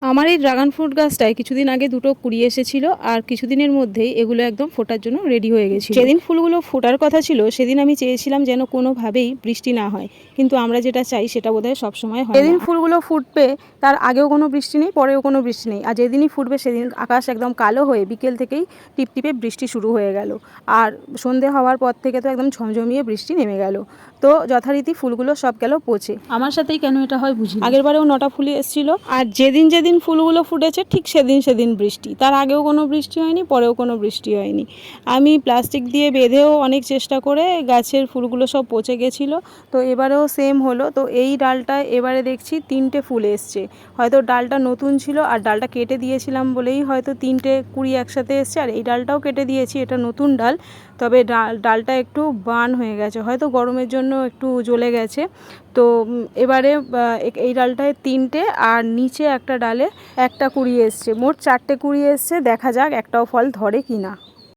আমার এই dragon fruit গাছটায় কিছুদিন আগে দুটো কুড়ি এসেছিল, আর কিছুদিনের মধ্যেই এগুলো একদম ফোটার জন্য রেডি হয়ে গেছে। যেদিন ফুলগুলো ফোটার কথা ছিল সেদিন আমি চেয়েছিলাম যেন কোনোভাবেই বৃষ্টি না হয়, কিন্তু আমরা যেটা চাই সেটা বোধহয় সবসময় হয় না। যেদিন ফুলগুলো ফুটবে তার আগেও কোনো বৃষ্টি নেই, পরেও কোনো বৃষ্টি নেই, আর যেদিনই ফুটবে সেদিন আকাশ একদম কালো হয়ে বিকেল থেকেই টিপটিপে বৃষ্টি শুরু হয়ে গেল, আর সন্ধে হওয়ার পর থেকে তো একদম ঝমঝমিয়ে বৃষ্টি নেমে গেল। তো যথারীতি ফুলগুলো সব গেল পচে। আমার সাথেই কেন এটা হয় বুঝি। আগের বারেও 9টা ফুল এসেছিল, আর যেদিন ফুলগুলো ফুটেছে ঠিক সেদিন বৃষ্টি, তার আগেও কোনো বৃষ্টি হয়নি, পরেও কোনো বৃষ্টি হয়নি। আমি প্লাস্টিক দিয়ে বেঁধেও অনেক চেষ্টা করে গাছের ফুলগুলো সব পচে গেছিলো, তো এবারেও সেম হলো। তো এই ডালটায় এবারে দেখছি 3টে ফুল এসছে, হয়তো ডালটা নতুন ছিল আর ডালটা কেটে দিয়েছিলাম বলেই হয়তো 3টে কুড়ি একসাথে এসছে, আর এই ডালটাও কেটে দিয়েছি, এটা নতুন ডাল, তবে ডালটা একটু বার্ন হয়ে গেছে, হয়তো গরমের জন্য একটু জ্বলে গেছে। তো এবারে এই ডালটায় 3টে আর নিচে একটা ডালে একটা কুড়ি এসছে, মোট 4টে কুড়ি এসছে, দেখা যাক একটাও ফল ধরে কিনা।